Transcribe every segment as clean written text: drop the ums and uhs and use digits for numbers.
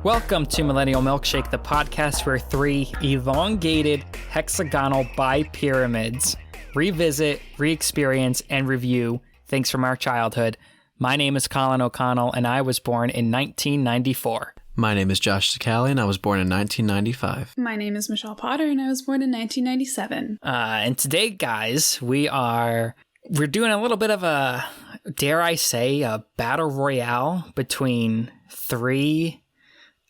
Welcome to Millennial Milkshake, the podcast where three elongated hexagonal bipyramids revisit, re-experience, and review things from our childhood. My name is Colin O'Connell, and I was born in 1994. My name is Josh Sakali, and I was born in 1995. My name is Michelle Potter, and I was born in 1997. And today, guys, we're doing a little bit of a, dare I say, a battle royale between three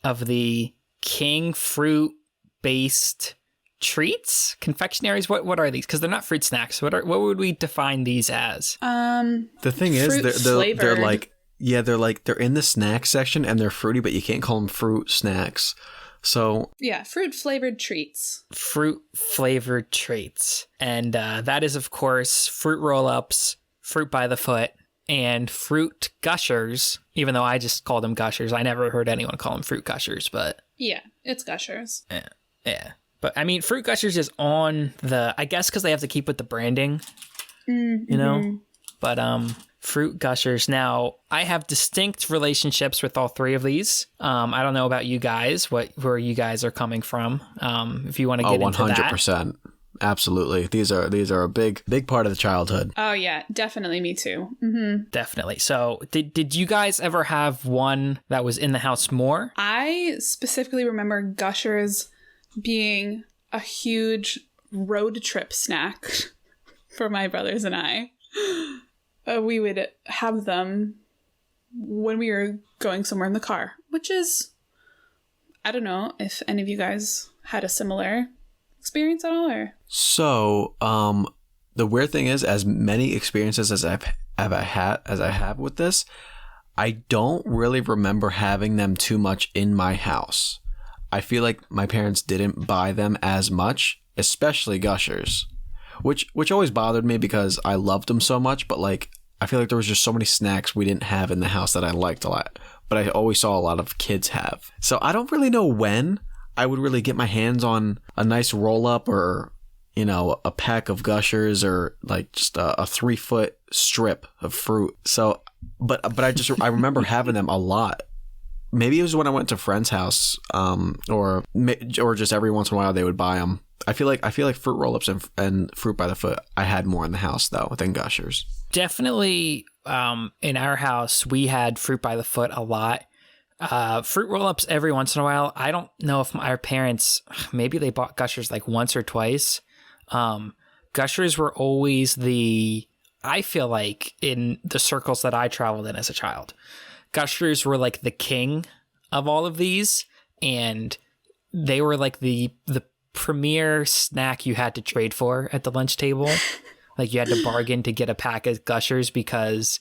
of the king fruit-based treats, confectionaries. What are these? Because they're not fruit snacks. What would we define these as? The thing is, they're like, yeah, they're in the snack section and they're fruity, but you can't call them fruit snacks. So yeah, fruit flavored treats. Fruit flavored treats, and that is of course fruit roll-ups, fruit by the foot, and fruit gushers. Even though I just call them gushers, I never heard anyone call them fruit gushers. But yeah, it's gushers. Yeah. But I mean, fruit gushers is on the, I guess because they have to keep with the branding, you know. But fruit gushers. Now, I have distinct relationships with all three of these. I don't know about you guys, where you guys are coming from. If you want to get into that. 100%. Absolutely. These are a big part of the childhood. Oh yeah, definitely me too. Mm-hmm. Definitely. So did you guys ever have one that was in the house more? I specifically remember Gushers being a huge road trip snack for my brothers and I. We would have them when we were going somewhere in the car, which is, I don't know if any of you guys had a similar experience at all, or? So, the weird thing is, as many experiences as I have with this, I don't really remember having them too much in my house. I feel like my parents didn't buy them as much, especially Gushers, which always bothered me because I loved them so much, but like I feel like there was just so many snacks we didn't have in the house that I liked a lot, but I always saw a lot of kids have. So I don't really know when I would really get my hands on a nice roll up or, you know, a pack of Gushers or like just a 3-foot strip of fruit. So, but I remember having them a lot. Maybe it was when I went to a friend's house, or just every once in a while they would buy them. I feel like fruit roll-ups and fruit by the foot I had more in the house though than Gushers. Definitely, in our house we had fruit by the foot a lot. Fruit roll-ups every once in a while. I don't know if our parents, maybe they bought Gushers like once or twice. Gushers were always I feel like in the circles that I traveled in as a child, Gushers were like the king of all of these, and they were like the premier snack you had to trade for at the lunch table. Like you had to bargain to get a pack of Gushers because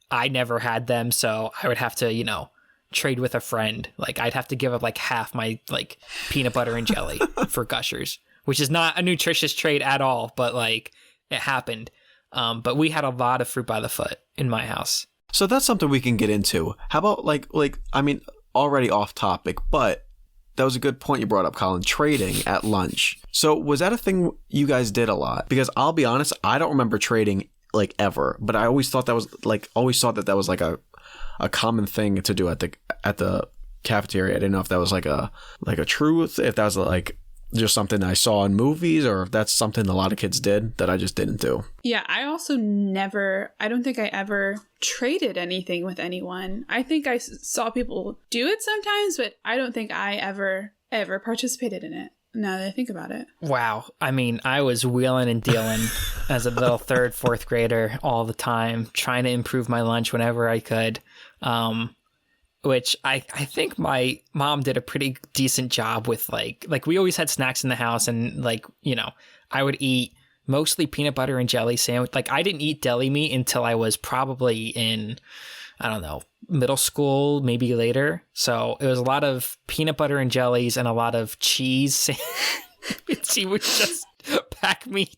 I never had them, so I would have to, you know, trade with a friend. Like I'd have to give up like half my like peanut butter and jelly for Gushers, which is not a nutritious trade at all, but like it happened. But we had a lot of fruit by the foot in my house. So that's something we can get into. How about like I mean, already off topic, but that was a good point you brought up, Colin, trading at lunch. So was that a thing you guys did a lot? Because I'll be honest, I don't remember trading like ever, but I always thought that was like a common thing to do at the cafeteria. I didn't know if that was like a truth, if that was like just something I saw in movies, or if that's something a lot of kids did that I just didn't do. Yeah, I also I don't think I ever traded anything with anyone. I think I saw people do it sometimes, but I don't think I ever participated in it, now that I think about it. Wow. I mean, I was wheeling and dealing as a little 3rd, 4th grader all the time, trying to improve my lunch whenever I could. Which I think my mom did a pretty decent job with, like we always had snacks in the house, and like, you know, I would eat mostly peanut butter and jelly sandwich. Like I didn't eat deli meat until I was probably in, I don't know, middle school, maybe later. So it was a lot of peanut butter and jellies and a lot of cheese. She would just pack me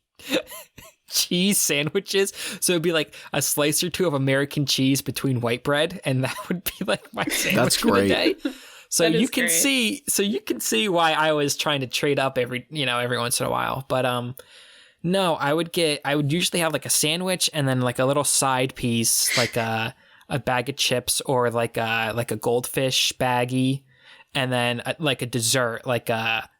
cheese sandwiches, so it'd be like a slice or two of American cheese between white bread, and that would be like my sandwich. That's for great. the day. So you can great. see why I was trying to trade up every once in a while. But no, I would usually have like a sandwich and then like a little side piece, like a bag of chips or like a goldfish baggie. and then like a dessert, like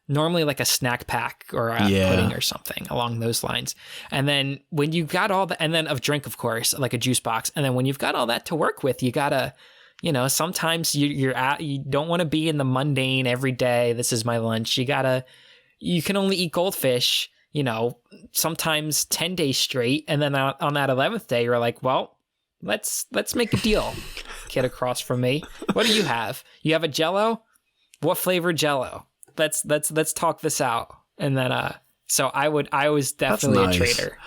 normally like a snack pack or a pudding or something along those lines. And then when you got all and then a drink, of course, like a juice box. And then when you've got all that to work with, you gotta, sometimes you don't want to be in the mundane every day. This is my lunch. You can only eat goldfish, sometimes 10 days straight. And then on that 11th day, you're like, well, let's make a deal. Kid across from me. What do you have? You have a Jell-O? What flavor Jell-O? Let's talk this out. And then so I was definitely a trader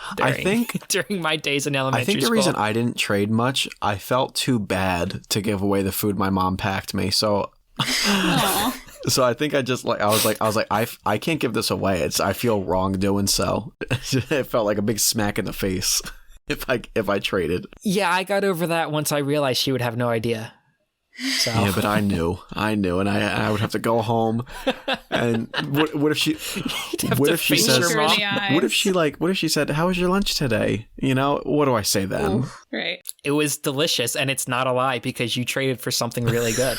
during my days in elementary school. I think the reason I didn't trade much, I felt too bad to give away the food my mom packed me. So so I think I was like I can't give this away. I feel wrong doing so. It felt like a big smack in the face if I traded. Yeah, I got over that once I realized she would have no idea. So. Yeah, but I knew, and I would have to go home. And what if she said, "How was your lunch today?" What do I say then? Ooh, right. It was delicious, and it's not a lie because you traded for something really good.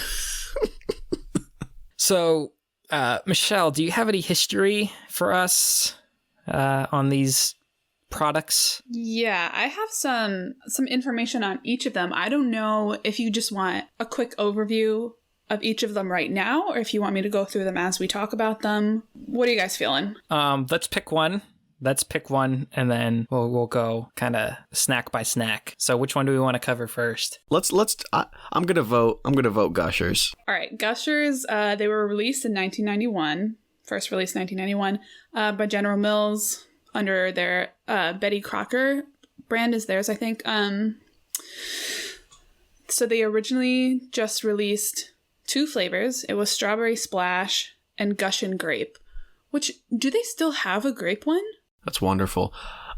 So, Michelle, do you have any history for us on these products? Yeah, I have some information on each of them. I don't know if you just want a quick overview of each of them right now, or if you want me to go through them as we talk about them. What are you guys feeling? Let's pick one. And then we'll go kind of snack by snack. So which one do we want to cover first? I'm gonna vote Gushers. All right, Gushers. They were released in 1991. First released 1991 by General Mills. Under their Betty Crocker brand is theirs, I think. So they originally just released 2 flavors. It was Strawberry Splash and Gushing Grape. Which, do they still have a grape one? That's wonderful.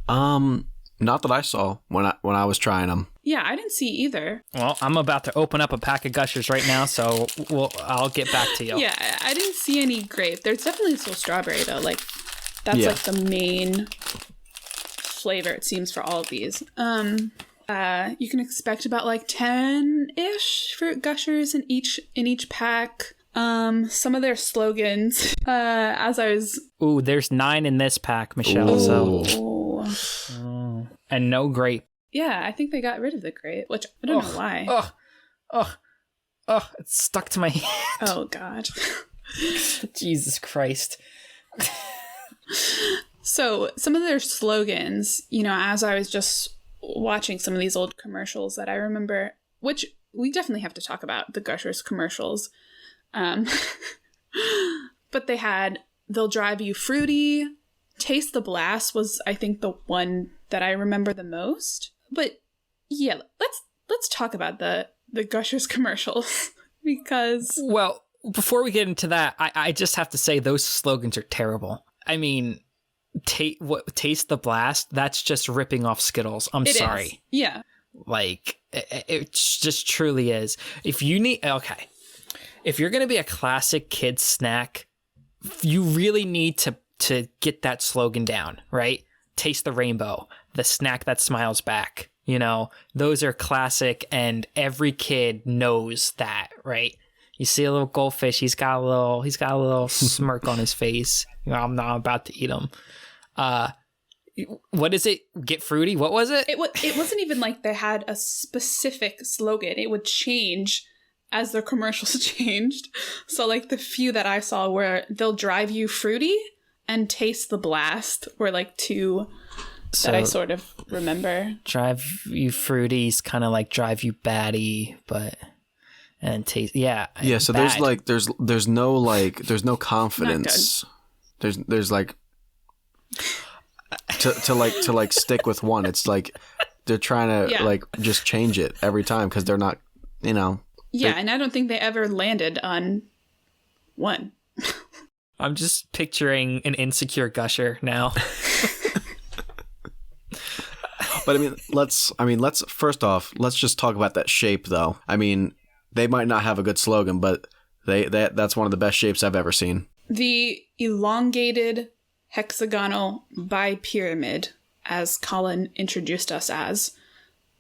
Not that I saw when I was trying them. Yeah, I didn't see either. Well, I'm about to open up a pack of Gushers right now, so I'll get back to you. Yeah, I didn't see any grape. There's definitely still strawberry though. Like that's like the main flavor, it seems, for all of these. You can expect about like 10-ish fruit Gushers in each pack. Some of their slogans, as I was... Ooh, there's 9 in this pack, Michelle. Ooh. So. And no grape. Yeah, I think they got rid of the grape, which I don't know why. It's stuck to my hand. Oh, God. Jesus Christ. So some of their slogans, as I was just watching some of these old commercials that I remember, which we definitely have to talk about, the Gushers commercials. But they had, they'll drive you fruity. Taste the Blast was, I think, the one that I remember the most. But yeah, let's talk about the Gushers commercials because... Well, before we get into that, I just have to say those slogans are terrible. I mean, Taste the Blast, that's just ripping off Skittles. I'm sorry. Is. Yeah. Like, it just truly is. If you're going to be a classic kid snack, you really need to get that slogan down, right? Taste the rainbow, the snack that smiles back. Those are classic, and every kid knows that, right? You see a little goldfish, he's got a little smirk on his face. I'm not about to eat him. What is it? Get fruity? What was it? It wasn't even like they had a specific slogan. It would change as the commercials changed. So like the few that I saw where they'll drive you fruity and Taste the Blast were like 2 that I sort of remember. Drive you fruity is kind of like drive you batty, and taste. Yeah. So bad. there's no confidence. There's like to stick with one. It's like they're trying to like just change it every time because they're not, Yeah, and I don't think they ever landed on one. I'm just picturing an insecure Gusher now. But let's first off, let's just talk about that shape though. I mean, they might not have a good slogan, but that's one of the best shapes I've ever seen. The elongated hexagonal bipyramid, as Colin introduced us as.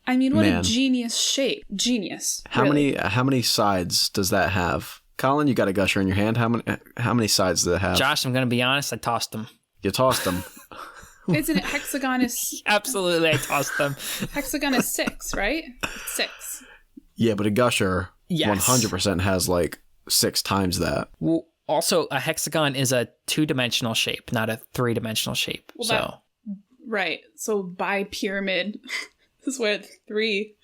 I mean, what a genius shape. Genius. How many sides does that have? Colin, you got a gusher in your hand. How many sides do it have? Josh, I'm going to be honest. I tossed them. You tossed them. Isn't it hexagon is... Absolutely, I tossed them. Hexagon is 6, right? 6. Yeah, but a gusher Yes. 100% has like 6 times that. Well, also, a hexagon is a 2-dimensional shape, not a 3-dimensional shape. Well, right. So bipyramid is where the 3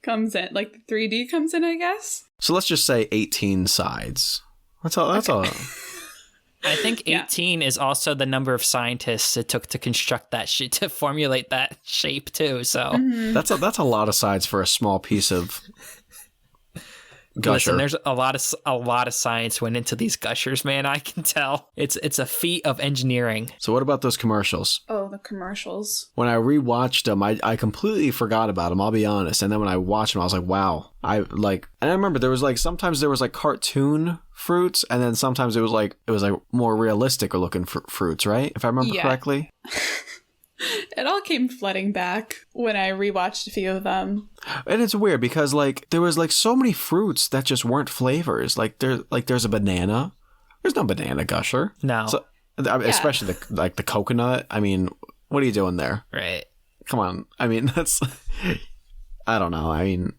comes in. Like the 3D comes in, I guess. So let's just say 18 sides. That's all. I think 18 is also the number of scientists it took to construct that to formulate that shape too. So That's a lot of sides for a small piece of gusher. listen, there's a lot of science went into these gushers, man. I can tell it's a feat of engineering. So what about those commercials? Oh, the commercials. When I rewatched them, I completely forgot about them, I'll be honest. And then when I watched them, I was like, wow. And I remember there was like, sometimes there was like cartoon fruits, and then sometimes it was like more realistic looking fruits, right? If I remember correctly. It all came flooding back when I rewatched a few of them. And it's weird because like there was like so many fruits that just weren't flavors. Like there's a banana. There's no banana gusher. No. So, especially the coconut. I mean, what are you doing there? Right. Come on. I mean, that's I don't know. I mean,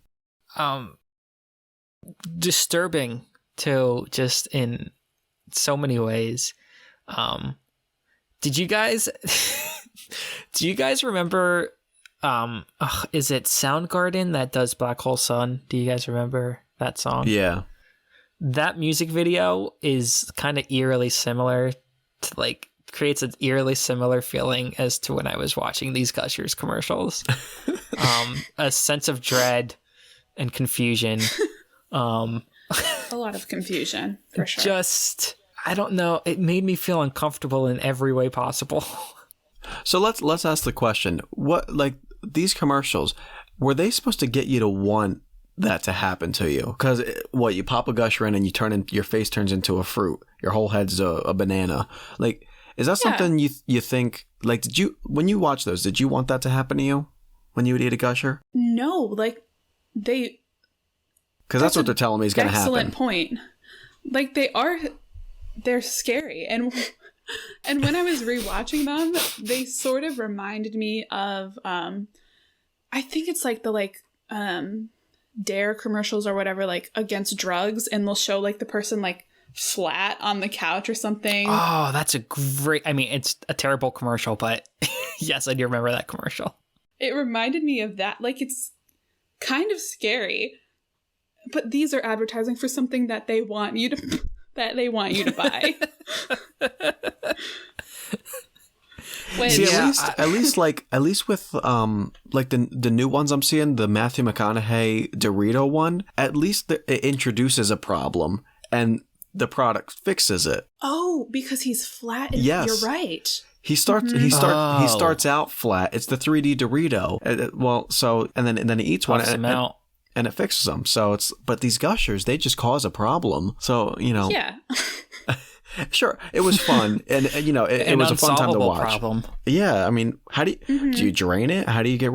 disturbing too, just in so many ways. Did you guys remember is it Soundgarden that does Black Hole Sun? Do you guys remember that song? yeah. That music video is kind of eerily similar to creates an eerily similar feeling as to when I was watching these Gushers commercials. A sense of dread and confusion. A lot of confusion, for sure. Just, I don't know. It made me feel uncomfortable in every way possible. So let's ask the question: what, like, these commercials, were they supposed to get you to want that to happen to you? Because you pop a gusher in and your face turns into a fruit, your whole head's a banana. Like, is that something you think? Like, when you watch those, did you want that to happen to you when you would eat a gusher? No, like they. Because that's what they're telling me is going to happen. Excellent point. Like they're scary, and when I was rewatching them, they sort of reminded me of I think it's like the Dare commercials or whatever, like against drugs, and they'll show like the person like flat on the couch or something. Oh, that's a great. I mean, it's a terrible commercial, but yes, I do remember that commercial. It reminded me of that. Like, it's kind of scary, but these are advertising for something that they want you to buy. See, at least with like the new ones I'm seeing, the Matthew McConaughey Dorito one, at least it introduces a problem and the product fixes it. Oh, because he's flat. Yes, you're right. He starts out flat. It's the 3D Dorito. And then he eats one and it fixes them. So but these gushers, they just cause a problem. So, Yeah. Sure, it was fun, and it was a fun time to watch. Problem. Yeah, I mean, how do you drain it? How do you get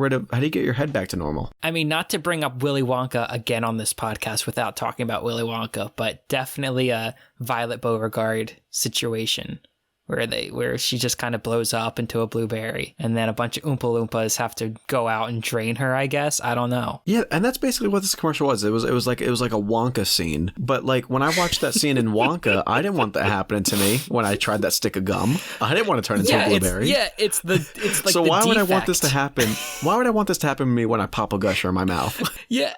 your head back to normal? I mean, not to bring up Willy Wonka again on this podcast without talking about Willy Wonka, but definitely a Violet Beauregard situation where she just kind of blows up into a blueberry, and then a bunch of Oompa Loompas have to go out and drain her, I guess. I don't know. Yeah, and that's basically what this commercial was. It was like a Wonka scene. But like when I watched that scene in Wonka, I didn't want that happening to me when I tried that stick of gum. I didn't want to turn into a blueberry. It's like so the why defect. would I want this to happen? Why would I want this to happen to me when I pop a gusher in my mouth? Yeah.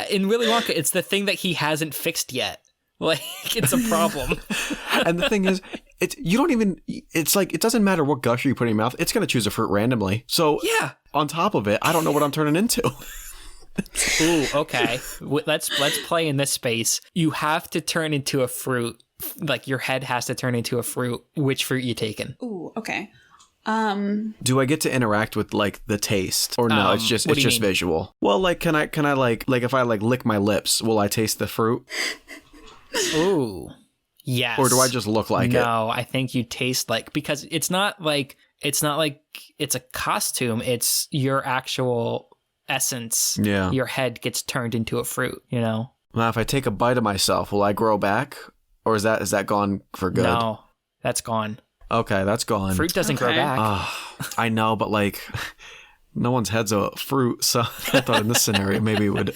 In Willy Wonka, it's the thing that he hasn't fixed yet. Like, it's a problem. And the thing is, it's like, it doesn't matter what gusher you put in your mouth, it's going to choose a fruit randomly. So yeah, on top of it, I don't know what I'm turning into. Ooh, okay. Let's play in this space. You have to turn into a fruit. Like, your head has to turn into a fruit. Which fruit you taking? Ooh, okay. Do I get to interact with like the taste, or no? It's just mean? Visual. Well, like, can I like if I like lick my lips, will I taste the fruit? Ooh, yes. Or do I just look like it? No, I think you taste like, because it's not like it's a costume. It's your actual essence. Yeah. Your head gets turned into a fruit, Now, if I take a bite of myself, will I grow back? Or is that gone for good? No, that's gone. Okay, that's gone. Fruit doesn't grow back. I know, but like, no one's head's a fruit, so I thought in this scenario maybe it would.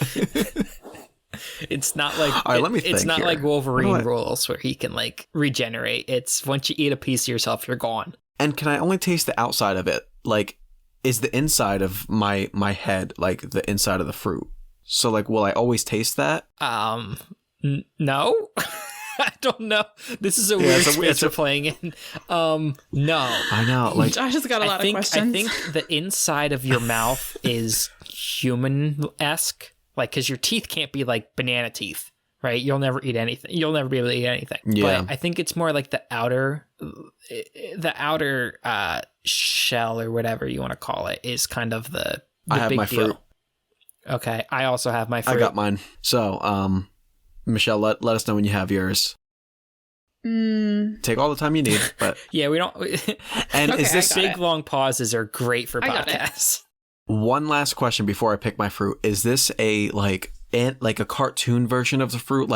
It's not like All right, let me it's think not here. like Wolverine rules where he can like regenerate. It's once you eat a piece of yourself, you're gone. And can I only taste the outside of it? Like, is the inside of my head like the inside of the fruit? So like, will I always taste that? No. I don't know. This is a weird space we're playing in. No. I know. Like, Josh has got a lot of questions. I think the inside of your mouth is human-esque. Like, because your teeth can't be like banana teeth, right? You'll never eat anything. You'll never be able to eat anything. Yeah. But I think it's more like the outer shell or whatever you want to call it is kind of the I have big my deal. fruit. Okay. I also have my fruit. I got mine. So, Michelle, let us know when you have yours. Take all the time you need, but Yeah, we don't. and Okay, is this big long pauses are great for I got it. podcasts. one last question before I pick my fruit? Is this a like a cartoon version of the fruit,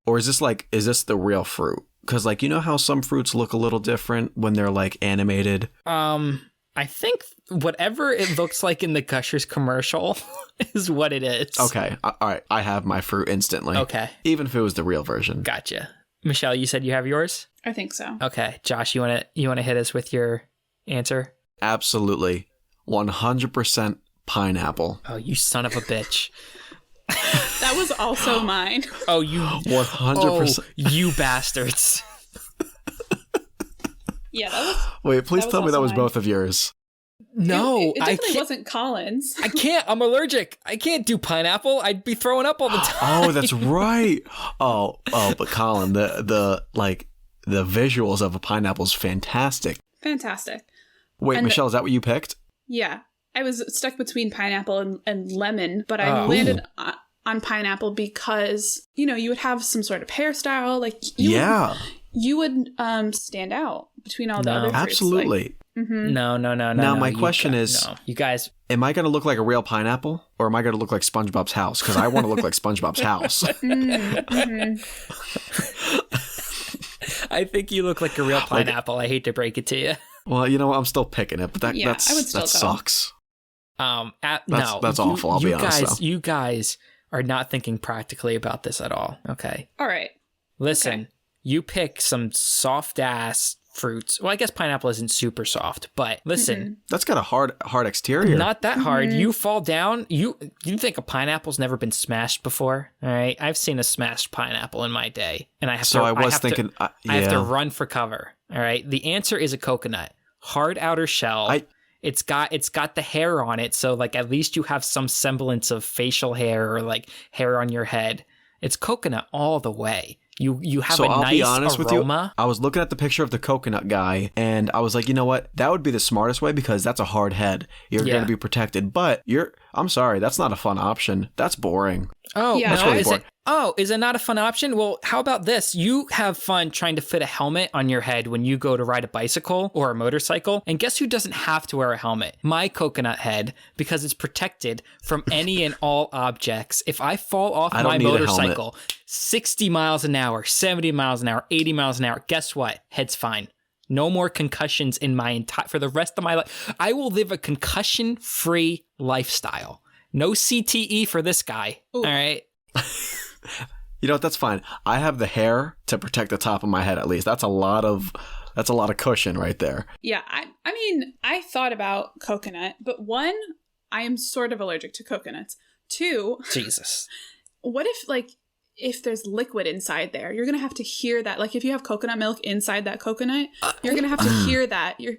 or is this the real fruit? Because like, you know how some fruits look a little different when they're like animated. I think whatever it looks like in the Gushers commercial is what it is. Okay, all right, I have my fruit instantly. Okay, even if it was the real version. gotcha. Michelle, you said you have yours? I think so. Okay, Josh, you want to hit us with your answer? Absolutely, 100% pineapple. Oh, you son of a bitch! That was also mine. Oh, you 100%. Oh, you bastards! Yeah, that was. Wait, please That tell was me that also was mine. both of yours. No, it I definitely can't. wasn't Colin's. I can't. I'm allergic. I can't do pineapple. I'd be throwing up all the time. Oh, that's right. Oh, but Colin, the visuals of a pineapple is fantastic. Fantastic. Wait, And Michelle, is that what you picked? Yeah, I was stuck between pineapple and lemon, but I Oh. landed on pineapple because you would have some sort of hairstyle, like you would stand out between all the No. other fruits. Absolutely. No. Now, my You question is- no. You guys. Am I going to look like a real pineapple, or am I going to look like SpongeBob's house? Because I want to look like SpongeBob's house. I think you look like a real pineapple. I hate to break it to you. Well, you know what? I'm still picking it, but I would still that go. sucks. No, That's awful, I'll be honest, though. You guys are not thinking practically about this at all. Okay, All right. listen. Okay. You pick some soft ass fruits. Well, I guess pineapple isn't super soft, but listen, That's got a hard exterior. not that hard. You fall down. You think a pineapple's never been smashed before? All right, I've seen a smashed pineapple in my day, and I have So to. I was have thinking, to, I have to yeah. run for cover. All right, the answer is a coconut, hard outer shell. It's got the hair on it, so like at least you have some semblance of facial hair or like hair on your head. It's coconut all the way. You have So a I'll nice be honest aroma. with you. I was looking at the picture of the coconut guy, and I was like, you know what? That would be the smartest way because that's a hard head. You're Yeah. going to be protected, but I'm sorry, that's not a fun option. That's boring. Oh, Yeah. no, That's really is it? Oh, is it not a fun option? Well, how about this? You have fun trying to fit a helmet on your head when you go to ride a bicycle or a motorcycle. And guess who doesn't have to wear a helmet? My coconut head, because it's protected from any and all objects. If I fall off I don't my need a helmet. motorcycle 60 miles an hour, 70 miles an hour, 80 miles an hour, guess what? Head's fine. No more concussions in my for the rest of my life. I will live a concussion-free lifestyle. No CTE for this guy. Ooh. All right. You know what? That's fine. I have the hair to protect the top of my head at least. That's a lot of cushion right there. Yeah, I mean, I thought about coconut, but one, I am sort of allergic to coconuts. Two, Jesus. what if there's liquid inside there? You're gonna have to hear that. Like if you have coconut milk inside that coconut, you're gonna have to hear that. You're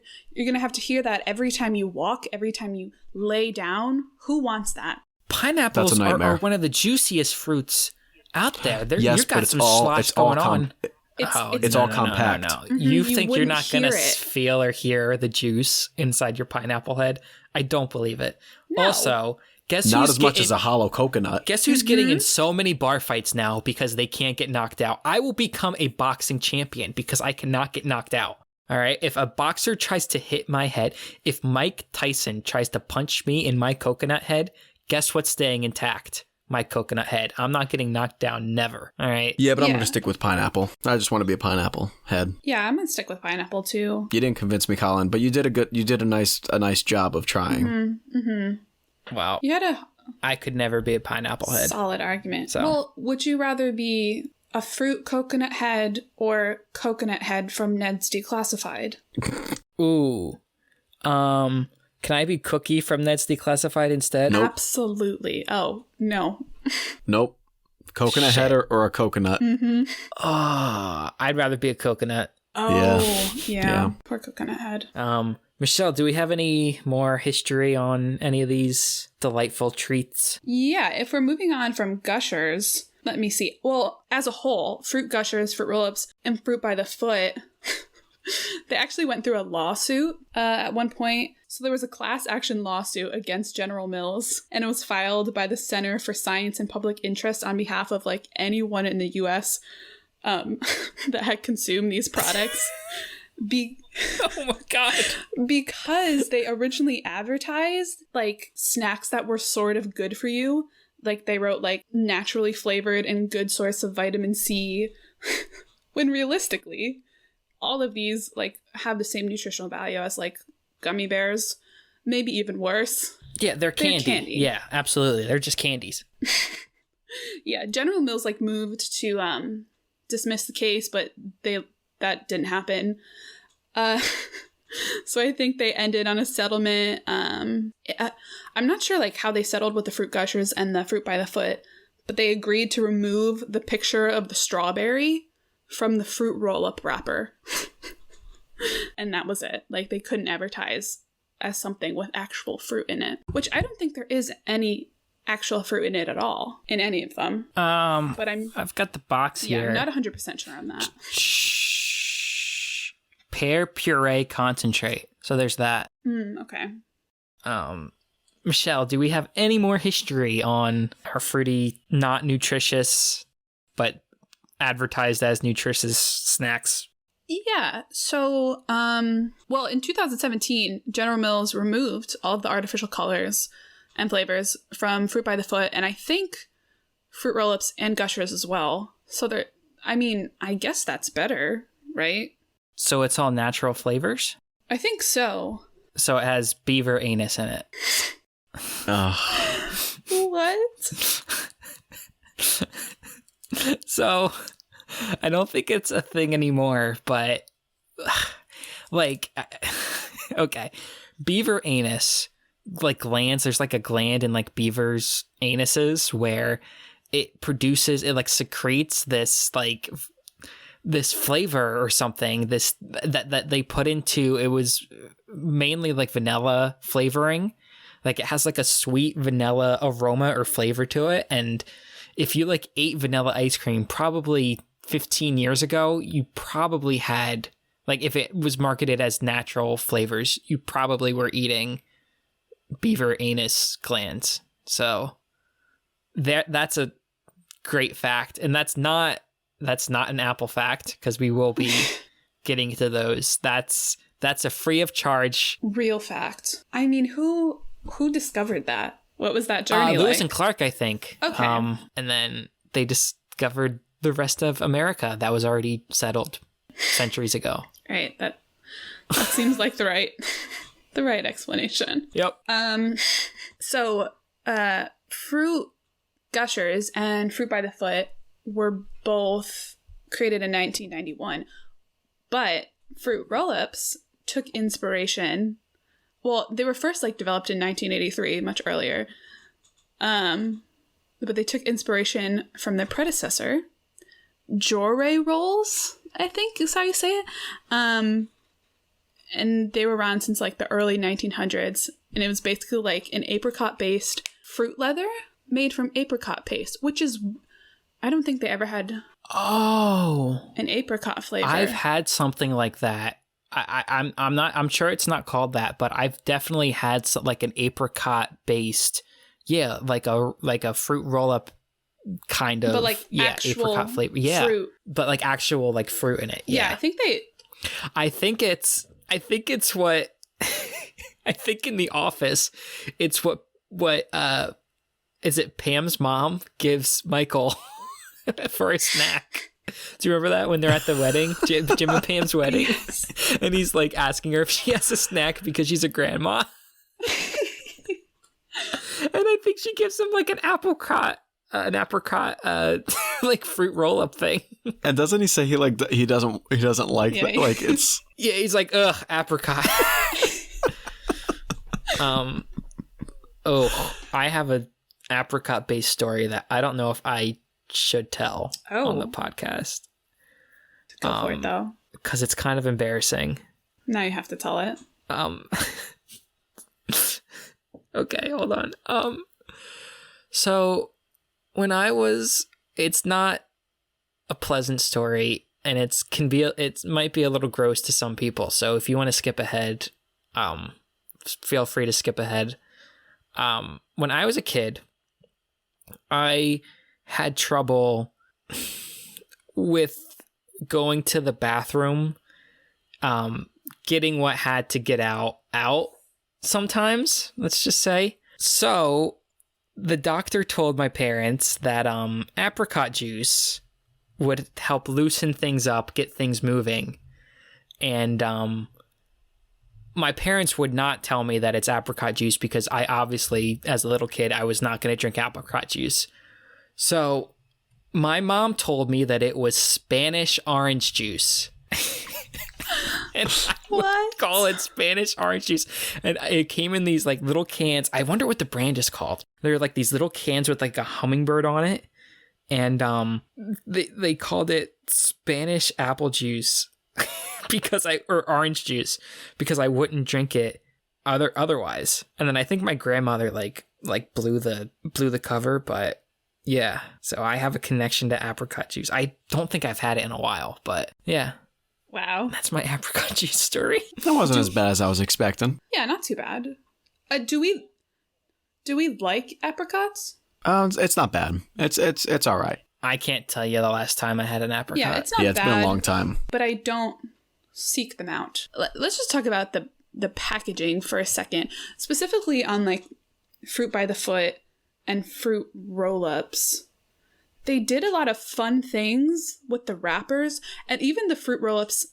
gonna have to hear that every time you walk, every time you lay down. Who wants that? Pineapples That's a nightmare. are one of the juiciest fruits out there. Yes, You've got but it's some all slosh going on. It's all compact. No. You think you're wouldn't not going to hear it. feel or hear the juice inside your pineapple head? I don't believe it. No. Also, guess Not who's as much getting, as a hollow coconut. Guess who's getting in so many bar fights now because they can't get knocked out? I will become a boxing champion because I cannot get knocked out. All right. If a boxer tries to hit my head, if Mike Tyson tries to punch me in my coconut head, guess what's staying intact? my coconut head. I'm not getting knocked down, never. All right. Yeah, but I'm Yeah. going to stick with pineapple. I just want to be a pineapple head. Yeah, I'm gonna stick with pineapple too. You didn't convince me, Colin, but you did a nice job of trying. Wow. You had a I could never be a pineapple head. solid argument. So. Well, would you rather be a fruit coconut head or coconut head from Ned's Declassified? Ooh. Can I be Cookie from Ned's Declassified instead? Nope. Absolutely. Oh, no. Nope. Coconut head or a coconut. Oh, I'd rather be a coconut. Oh, yeah. Yeah. Poor coconut head. Michelle, do we have any more history on any of these delightful treats? Yeah, if we're moving on from Gushers, let me see. Well, as a whole, Fruit Gushers, Fruit Roll-Ups, and Fruit by the Foot, they actually went through a lawsuit at one point. So there was a class action lawsuit against General Mills, and it was filed by the Center for Science and Public Interest on behalf of like anyone in the U.S. That had consumed these products. Oh my god. Because they originally advertised like snacks that were sort of good for you. Like they wrote like naturally flavored and good source of vitamin C. When realistically, all of these like have the same nutritional value as like gummy bears, maybe even worse. Yeah, they're candy. Yeah, absolutely. They're just candies. Yeah, General Mills like moved to dismiss the case, but that didn't happen. So I think they ended on a settlement. I'm not sure like how they settled with the Fruit Gushers and the Fruit by the Foot, but they agreed to remove the picture of the strawberry from the fruit roll-up wrapper. And that was it. Like they couldn't advertise as something with actual fruit in it, which I don't think there is any actual fruit in it at all in any of them. But I've got the box yeah, here. I'm not 100% sure on that. Pear puree concentrate. So there's that. Okay. Michelle, do we have any more history on our fruity, not nutritious, but advertised as nutritious snacks? Yeah. So, well, in 2017, General Mills removed all of the artificial colors and flavors from Fruit by the Foot, and I think Fruit Roll-Ups and Gushers as well. So I guess that's better, right? So it's all natural flavors? I think so. So it has beaver anus in it. What? So I don't think it's a thing anymore, but like, okay. Beaver anus, like glands, there's like a gland in like beavers' anuses where it like secretes this like this flavor or something, this that they put into, it was mainly like vanilla flavoring. Like it has like a sweet vanilla aroma or flavor to it. And if you like ate vanilla ice cream, probably 15 years ago, you probably had, like if it was marketed as natural flavors, you probably were eating beaver anus glands. So that's a great fact. And that's not an Apple fact, because we will be getting to those. That's a free of charge. Real fact. I mean, who discovered that? What was that journey like? Lewis and Clark, I think. Okay. And then they discovered the rest of America that was already settled centuries ago. Right. That seems like the right explanation. Yep. So, Fruit Gushers and Fruit by the Foot were both created in 1991, but Fruit Roll-Ups took inspiration. Well, they were first like developed in 1983, much earlier. But they took inspiration from their predecessor, Jore rolls, I think is how you say it. And they were around since like the early 1900s, and it was basically like an apricot-based fruit leather made from apricot paste, which is, I don't think they ever had an apricot flavor. I've had something like that. I'm sure it's not called that, but I've definitely had like an apricot based, like a fruit roll up kind of, but like actual apricot flavor, fruit. but like actual like fruit in it. Yeah, I think it's what I think in The Office, it's what is it Pam's mom gives Michael for a snack. Do you remember that when they're at the wedding, Jim and Pam's wedding? Yes. And he's like asking her if she has a snack because she's a grandma. And I think she gives him like an apricot, like fruit roll up thing. And doesn't he say he doesn't like that? Like it's Yeah, he's like, ugh, apricot. I have a apricot based story that I don't know if I should tell on the podcast. Go for it though. Because it's kind of embarrassing. Now you have to tell it. Okay, hold on. So when it's not a pleasant story, and it might be a little gross to some people. So if you want to skip ahead, feel free to skip ahead. When I was a kid, I had trouble with going to the bathroom, getting what had to get out sometimes, let's just say. So the doctor told my parents that apricot juice would help loosen things up, get things moving. And my parents would not tell me that it's apricot juice because I obviously, as a little kid, I was not going to drink apricot juice. So my mom told me that it was Spanish orange juice. And I would call it Spanish orange juice. And it came in these like little cans. I wonder what the brand is called. They're like these little cans with like a hummingbird on it. And they called it Spanish apple juice or orange juice because I wouldn't drink it otherwise. And then I think my grandmother like blew the cover, but yeah. So I have a connection to apricot juice. I don't think I've had it in a while, but yeah. Wow. That's my apricot juice story. That wasn't as bad as I was expecting. Yeah, not too bad. Do we like apricots? It's not bad. It's all right. I can't tell you the last time I had an apricot. Yeah, it's not bad. It's been a long time. But I don't seek them out. Let's just talk about the packaging for a second, specifically on like Fruit by the Foot and fruit roll-ups. They did a lot of fun things with the wrappers and even the fruit roll-ups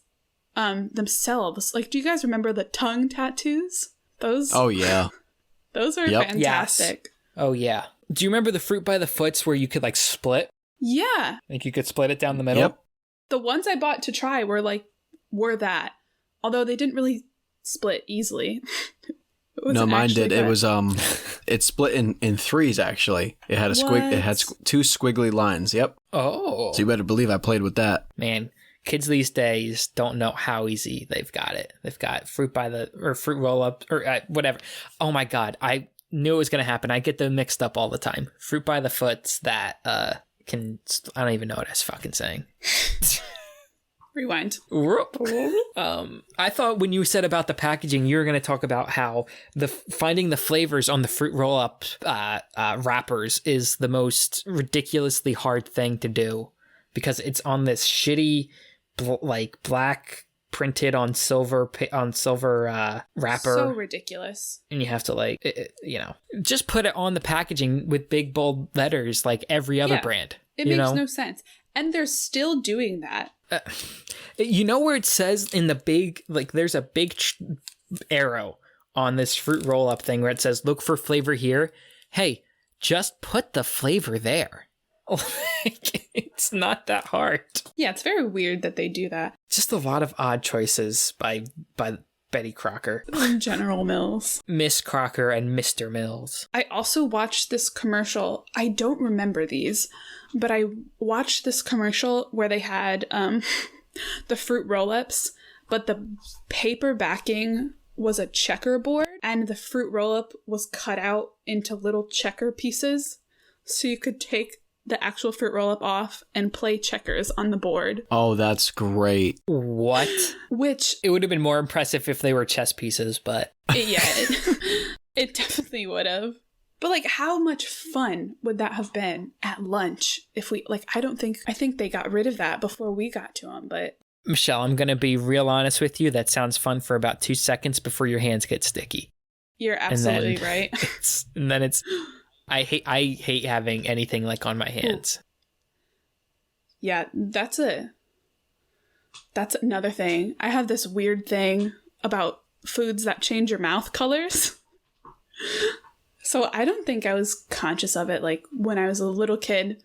themselves. Like, do you guys remember the tongue tattoos? Those? Oh, yeah. Those are fantastic. Yes. Oh, yeah. Do you remember the Fruit by the Foots where you could, like, split? Yeah. Like, you could split it down the middle? Yep. The ones I bought to try were that. Although they didn't really split easily. No, mine did. It was it split in threes actually. It had two squiggly lines. Yep. Oh. So you better believe I played with that. Man, kids these days don't know how easy they've got it. They've got fruit roll up or whatever. Oh my god, I knew it was going to happen. I get them mixed up all the time. Fruit by the Foots that I don't even know what I was fucking saying. Rewind. I thought when you said about the packaging, you were going to talk about how finding the flavors on the fruit roll-up wrappers is the most ridiculously hard thing to do because it's on this shitty, black printed on silver wrapper. So ridiculous. And you have to just put it on the packaging with big bold letters like every other brand. It makes no sense. And they're still doing that. You know where it says in the big, there's a big arrow on this fruit roll up thing where it says, look for flavor here. Hey, just put the flavor there. It's not that hard. Yeah, it's very weird that they do that. Just a lot of odd choices by Betty Crocker. General Mills. Miss Crocker and Mr. Mills. I also watched this commercial. I don't remember these, but I watched this commercial where they had the fruit roll-ups, but the paper backing was a checkerboard, and the fruit roll-up was cut out into little checker pieces, so you could take the actual fruit roll-up off and play checkers on the board. Oh, that's great. What? Which... It would have been more impressive if they were chess pieces, but... It definitely would have. But, how much fun would that have been at lunch if we... I think they got rid of that before we got to them, but... Michelle, I'm going to be real honest with you. That sounds fun for about 2 seconds before your hands get sticky. You're absolutely right. And then it's... I hate having anything like on my hands. Yeah, that's another thing. I have this weird thing about foods that change your mouth colors. So I don't think I was conscious of it like when I was a little kid,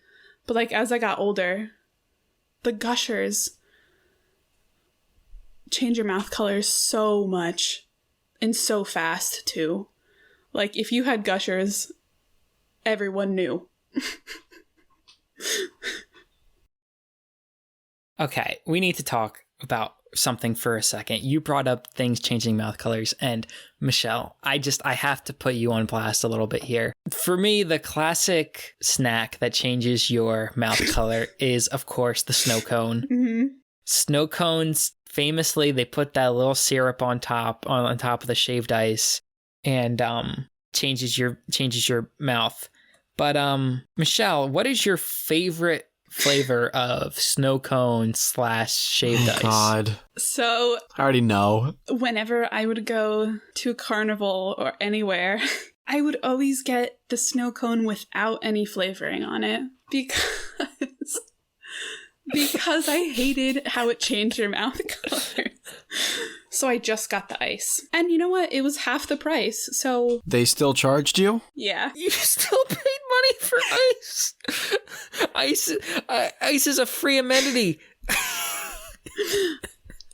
but like as I got older, the Gushers change your mouth colors so much and so fast too. Like if you had Gushers, everyone knew. Okay, we need to talk about something for a second. You brought up things changing mouth colors, and Michelle, I have to put you on blast a little bit here. For me, the classic snack that changes your mouth color is, of course, the snow cone. Mm-hmm. Snow cones, famously, they put that little syrup on top of the shaved ice, and changes your mouth. But Michelle, what is your favorite flavor of snow cone / shaved ice? God. So I already know. whenever I would go to a carnival or anywhere, I would always get the snow cone without any flavoring on it because I hated how it changed your mouth color. So I just got the ice. And you know what? It was half the price. So They still charged you? yeah. You still paid money for ice. Ice is a free amenity.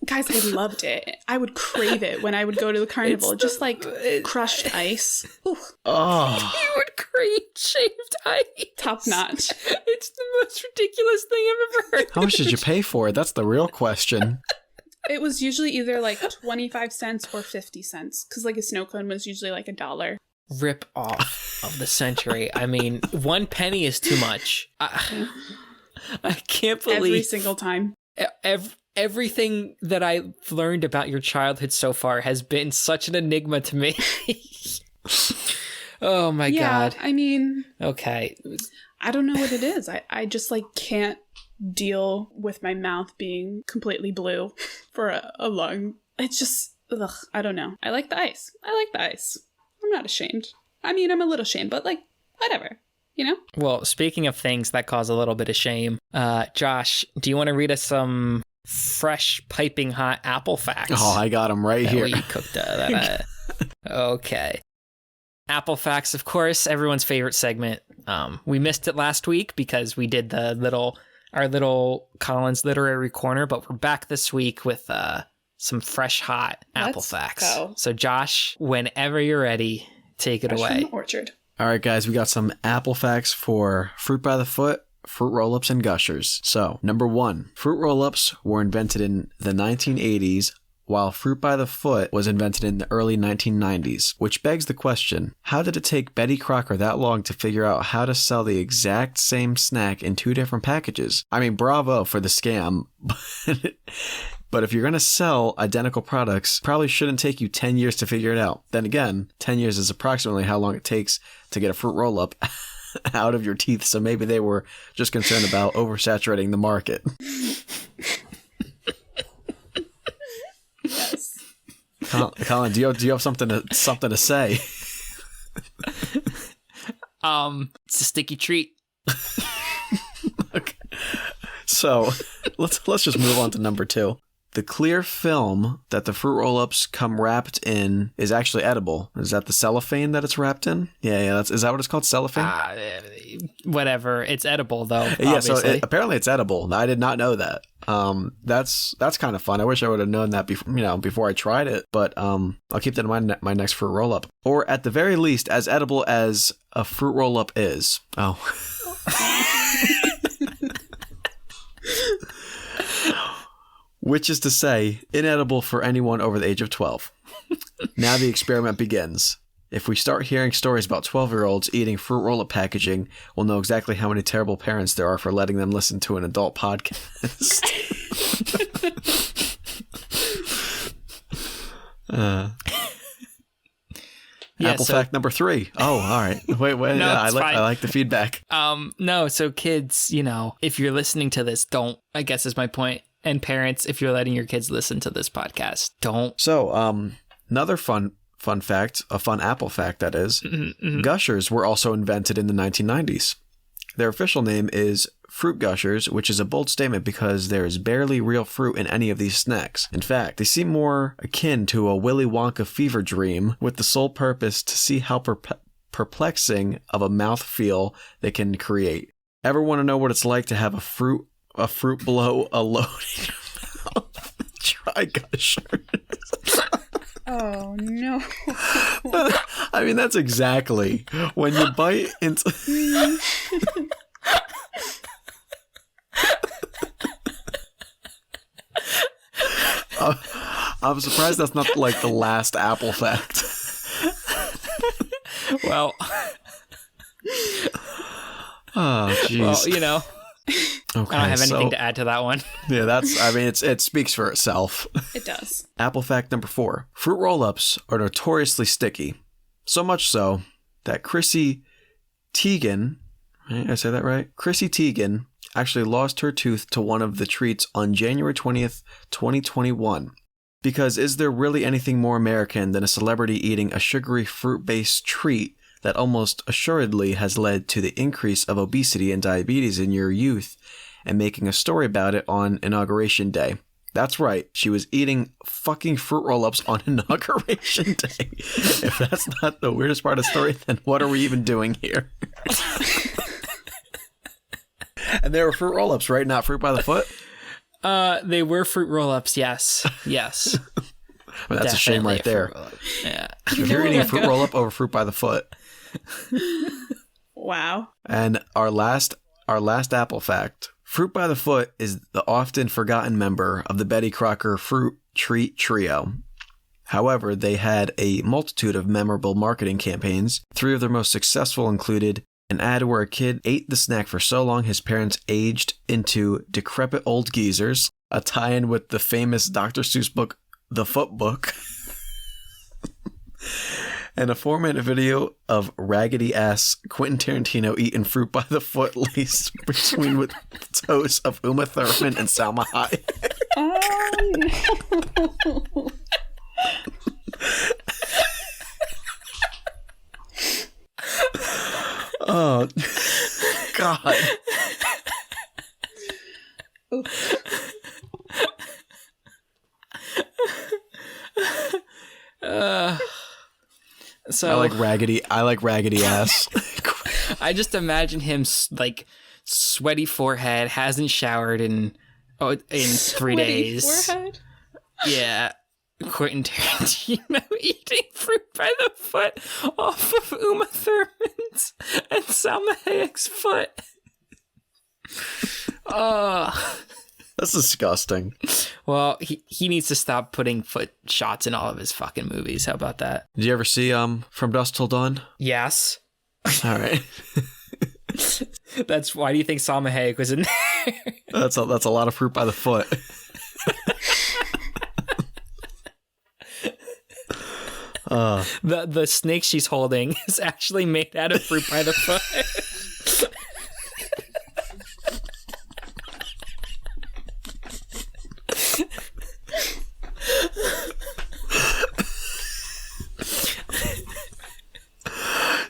Guys, I loved it. I would crave it when I would go to the carnival. Just like crushed ice. Ooh, Oh. You would crave shaved ice. top notch. It's the most ridiculous thing I've ever heard. How much did you pay for it? That's the real question. It was usually either like 25 cents or 50 cents. Because like a snow cone was usually like $1. Rip off of the century. I mean, 1 penny is too much. I can't believe Every single time. Everything that I've learned about your childhood so far has been such an enigma to me. Oh my God. I mean, Okay. I don't know what it is. I just like can't deal with my mouth being completely blue for a long. It's just, ugh, I don't know. I like the ice. I'm not ashamed. I mean, I'm a little ashamed, but like, whatever, you know? Well, speaking of things that cause a little bit of shame, Josh, do you want to read us some fresh, piping hot apple facts? Oh, I got him right here. We cooked that. Okay. Apple facts, of course, everyone's favorite segment. We missed it last week because we did our little Colin's literary corner, but we're back this week with some fresh, hot apple Let's facts. go. So, Josh, whenever you're ready, take it Fresh away. from the orchard. All right, guys, we got some apple facts for Fruit by the Foot, Fruit Roll-Ups, and Gushers. So, number 1, Fruit Roll-Ups were invented in the 1980s, while Fruit by the Foot was invented in the early 1990s, which begs the question, how did it take Betty Crocker that long to figure out how to sell the exact same snack in 2 different packages? I mean, bravo for the scam, but if you're going to sell identical products, probably shouldn't take you 10 years to figure it out. Then again, 10 years is approximately how long it takes to get a fruit roll-up out of your teeth, so maybe they were just concerned about oversaturating the market. Yes. Colin, do you have something to say? It's a sticky treat. Okay. So let's just move on to number 2. The clear film that the fruit roll-ups come wrapped in is actually edible. Is that the cellophane that it's wrapped in? Yeah. Is that what it's called? Cellophane? Whatever. It's edible, though. Yeah. Obviously. So apparently it's edible. I did not know that. That's kind of fun. I wish I would have known that before I tried it. But I'll keep that in mind my next fruit roll-up. Or at the very least, as edible as a fruit roll-up is. Oh. Which is to say, inedible for anyone over the age of 12. Now the experiment begins. If we start hearing stories about 12-year-olds eating fruit roll-up packaging, we'll know exactly how many terrible parents there are for letting them listen to an adult podcast. Apple fact number 3. Oh, all right. Wait. No, Yeah, I fine. like the feedback. No, so kids, if you're listening to this, don't, I guess is my point. And parents, if you're letting your kids listen to this podcast, don't. So, another fun fun fact, a fun Apple fact that is, Gushers were also invented in the 1990s. Their official name is Fruit Gushers, which is a bold statement because there is barely real fruit in any of these snacks. In fact, they seem more akin to a Willy Wonka fever dream with the sole purpose to see how perplexing of a mouthfeel they can create. Ever want to know what it's like to have a fruit blow a load in your mouth? Try Gushers. Oh, no. I mean, that's exactly when you bite into... I'm surprised that's not like the last Apple fact. Well... Oh, jeez. Well, you know... Okay, I don't have anything to add to that one. Yeah, it speaks for itself. It does. Apple fact number 4. Fruit roll-ups are notoriously sticky. So much so that Chrissy Teigen, right? I say that right? Chrissy Teigen actually lost her tooth to one of the treats on January 20th, 2021. Because is there really anything more American than a celebrity eating a sugary fruit-based treat that almost assuredly has led to the increase of obesity and diabetes in your youth and making a story about it on Inauguration Day? That's right. She was eating fucking fruit roll-ups on Inauguration Day. If that's not the weirdest part of the story, then what are we even doing here? And they were fruit roll-ups, right? Not fruit by the foot? They were fruit roll-ups, yes. Yes. Well, that's a shame right there. Yeah. If you're eating a fruit roll-up over fruit by the foot. Wow. And our last Apple fact. Fruit by the Foot is the often forgotten member of the Betty Crocker Fruit Treat Trio. However, they had a multitude of memorable marketing campaigns. 3 of their most successful included an ad where a kid ate the snack for so long his parents aged into decrepit old geezers, a tie-in with the famous Dr. Seuss book, The Foot Book, and a 4-minute video of raggedy-ass Quentin Tarantino eating fruit by the foot laced between with toes of Uma Thurman and Salma Hayek. Oh, no. Oh, God. So I like raggedy ass. I just imagine him like sweaty forehead, hasn't showered in 3 days. Forehead? Yeah. Quentin Tarantino eating fruit by the foot off of Uma Thurman's and Salma Hayek's foot. That's disgusting. Well, he needs to stop putting foot shots in all of his fucking movies. How about that? Did you ever see From Dusk Till Dawn? Yes. All right. That's why do you think Salma Hayek was in there? That's a lot of fruit by the foot. The snake she's holding is actually made out of fruit by the foot.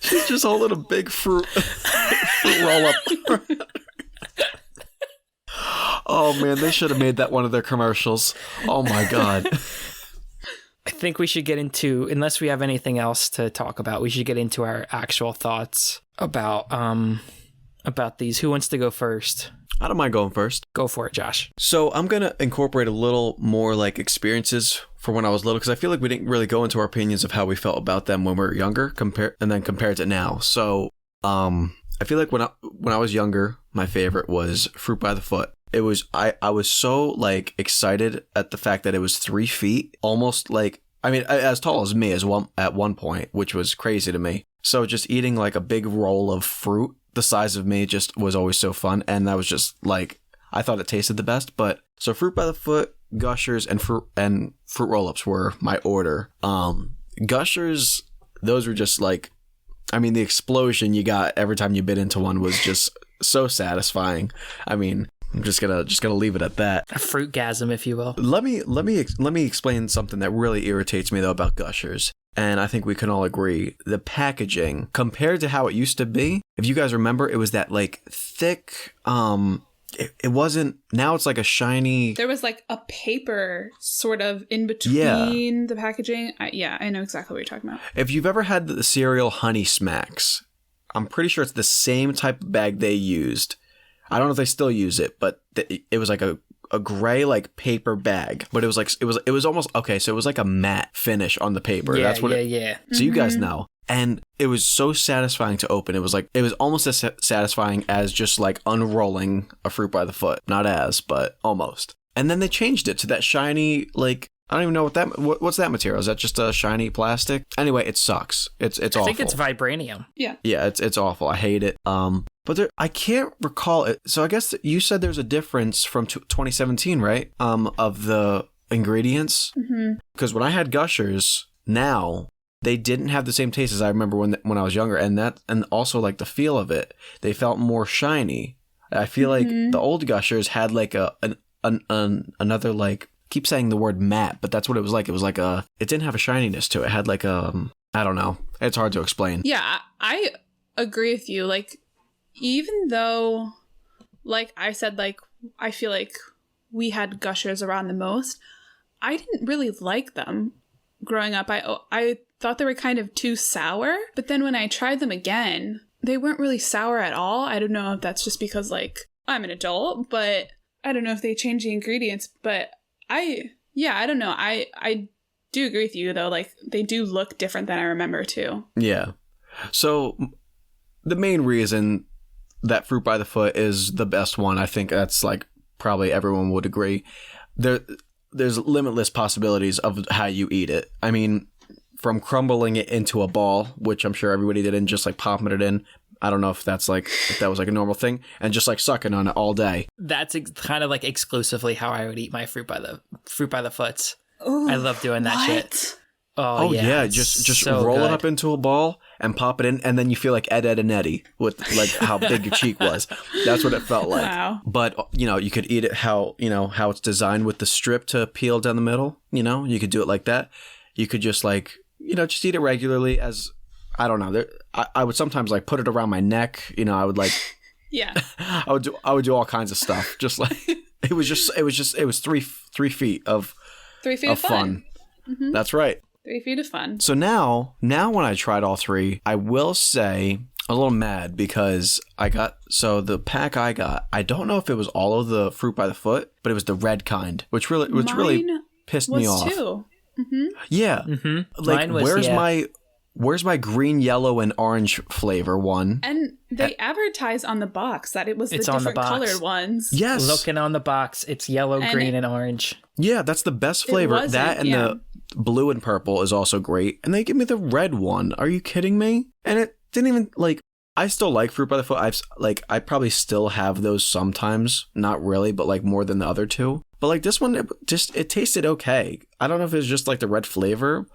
She's just holding a big fruit roll up. Oh man, they should have made that one of their commercials. Oh my God. I think we should get into, unless we have anything else to talk about, we should get into our actual thoughts about these. Who wants to go first? I don't mind going first. Go for it, Josh. So I'm going to incorporate a little more like experiences for when I was little, because I feel like we didn't really go into our opinions of how we felt about them when we were younger compared to now. So I feel like when I was younger, my favorite was Fruit by the Foot. It was I was so like excited at the fact that it was 3 feet, almost like, I mean, as tall as me at one point, which was crazy to me. So just eating like a big roll of fruit the size of me just was always so fun, and that was just like, I thought it tasted the best. But so Fruit by the Foot, Gushers, and fruit roll-ups were my order. Gushers, those were just like, I mean, the explosion you got every time you bit into one was just so satisfying. I mean, I'm just gonna leave it at that. A fruitgasm, if you will. Let me explain something that really irritates me though about Gushers. and I think we can all agree, the packaging compared to how it used to be. If you guys remember, it was that like thick. It wasn't. Now it's like a shiny. There was like a paper sort of in between the packaging. I know exactly what you're talking about. If you've ever had the cereal Honey Smacks, I'm pretty sure it's the same type of bag they used. I don't know if they still use it, but it was like a gray like paper bag, but it was almost okay. So it was like a matte finish on the paper. Yeah, That's what. So you guys Mm-hmm. know. And it was so satisfying to open. It was almost as satisfying as just like unrolling a fruit by the foot. Not as, but almost. And then they changed it to that shiny, like, I don't even know what's that material? Is that just a shiny plastic? Anyway, it sucks. It's awful. I think it's vibranium. Yeah. Yeah, it's awful. I hate it. But I can't recall it. So I guess you said there's a difference from 2017, right? Of the ingredients. Because when I had Gushers, now they didn't have the same taste as I remember when I was younger, and also like the feel of it, they felt more shiny. I feel like the old Gushers had like another like, keep saying the word matte, but that's what it was like. It was like it didn't have a shininess to it. It had like I don't know. It's hard to explain. Yeah, I agree with you. Like, even though, like I said, like, I feel like we had Gushers around the most, I didn't really like them growing up. I thought they were kind of too sour, but then when I tried them again, they weren't really sour at all. I don't know if that's just because, like, I'm an adult, but I don't know if they changed the ingredients, but I don't know. I do agree with you, though. Like, they do look different than I remember, too. Yeah. So the main reason that fruit by the foot is the best one, I think that's like probably everyone would agree. There's limitless possibilities of how you eat it. I mean, from crumbling it into a ball, which I'm sure everybody did, and just like popping it in. I don't know if that was like a normal thing, and just like sucking on it all day. That's kind of like exclusively how I would eat my fruit by the foots. Ooh, I love doing that shit. Oh yeah, just so roll good. it up into a ball and pop it in, and then you feel like Ed, and Eddie with like how big your cheek was. That's what it felt like. Wow. But you could eat it how it's designed with the strip to peel down the middle. You could do it like that. You could just like just eat it regularly as, I don't know. I would sometimes like put it around my neck. I would like. Yeah. I would do all kinds of stuff. Just like it was 3 feet of 3 feet of fun. Mm-hmm. That's right. 3 feet of fun. So now when I tried all three, I will say I'm a little mad because the pack I got, I don't know if it was all of the fruit by the foot, but it was the red kind, which really pissed me off. Too. Mm-hmm. Yeah. Mm-hmm. Like, where's my green, yellow, and orange flavor one? And they advertise on the box that it was It's the on the different box. colored ones. Yes. Looking on the box, it's yellow, green, and orange. Yeah, that's the best flavor. wasn't, That and the blue and purple is also great. And they give me the red one. Are you kidding me? And it didn't even like. I still like fruit by the foot. I probably still have those sometimes. Not really, but like more than the other two. But like this one, it tasted okay. I don't know if it was just like the red flavor.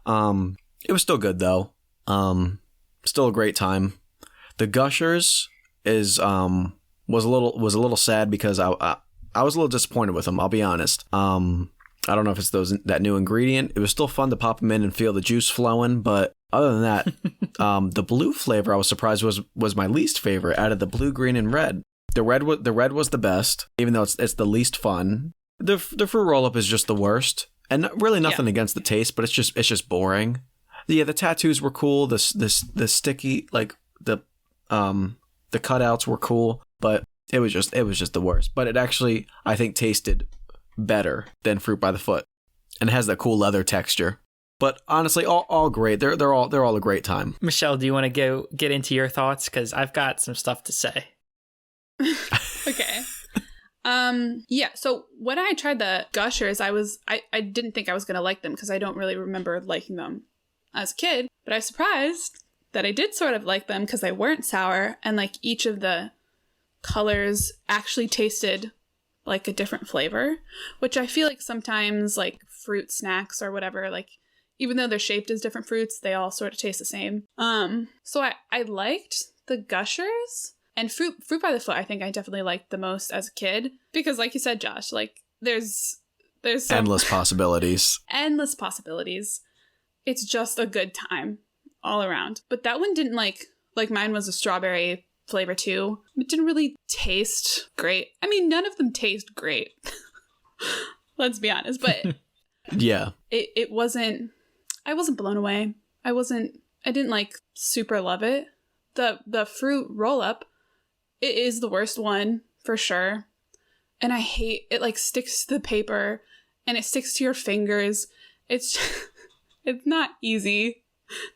It was still good though. Still a great time. The Gushers was a little sad because I was a little disappointed with them. I'll be honest. I don't know if it's that new ingredient. It was still fun to pop them in and feel the juice flowing, but other than that, the blue flavor I was surprised was my least favorite out of the blue, green, and red. The red was the best, even though it's the least fun. The fruit roll up is just the worst, and really nothing against the taste, but it's just boring. Yeah, the tattoos were cool. The sticky, like the cutouts were cool, but it was just the worst. But it actually, I think, tasted better than fruit by the foot, and it has that cool leather texture. But honestly, all great. They're all a great time. Michelle, do you want to get into your thoughts? Because I've got some stuff to say. Okay. Yeah, so when I tried the Gushers, I didn't think I was going to like them because I don't really remember liking them as a kid, but I was surprised that I did sort of like them because they weren't sour, and like each of the colors actually tasted like a different flavor, which I feel like sometimes like fruit snacks or whatever, like even though they're shaped as different fruits, they all sort of taste the same. So I liked the Gushers. And fruit by the foot, I think I definitely liked the most as a kid because, like you said, Josh, like there's some Endless possibilities. endless possibilities. it's just a good time all around. But that one didn't like mine was a strawberry flavor too. It didn't really taste great. I mean, none of them taste great. Let's be honest. But yeah, it wasn't, I wasn't blown away. I didn't like super love it. The fruit roll up, it is the worst one for sure. And I hate it, like sticks to the paper and it sticks to your fingers. It's not easy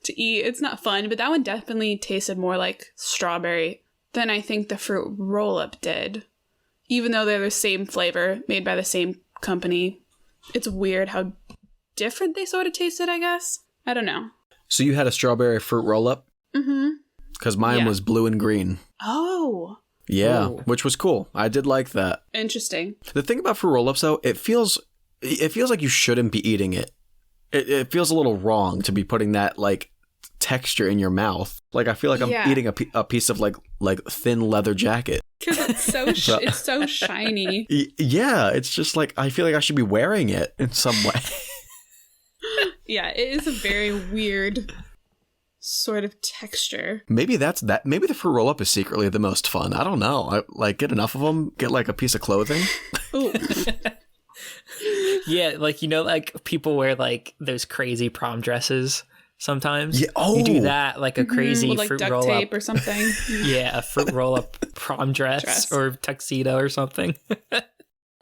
to eat. It's not fun, but that one definitely tasted more like strawberry than I think the fruit roll up did. Even though they're the same flavor made by the same company. It's weird how different they sort of tasted, I guess. I don't know. So you had a strawberry fruit roll up? Mm-hmm. Because mine was blue and green. Oh. Yeah, Ooh. which was cool. I did like that. Interesting. The thing about fruit roll-ups, though, it feels like you shouldn't be eating it. It feels a little wrong to be putting that, like, texture in your mouth. Like, I feel like I'm eating a piece of, like thin leather jacket. Because it's it's so shiny. Yeah, it's just like, I feel like I should be wearing it in some way. Yeah, it is a very weird sort of texture. Maybe maybe the fruit roll-up is secretly the most fun. I don't know. Get enough of them, get, like, a piece of clothing. Ooh. Yeah, like, you know, like people wear like those crazy prom dresses sometimes. Yeah. Oh, you do that, like a crazy with, like, fruit duct roll tape up or something. Yeah, a fruit roll up prom dress or tuxedo or something.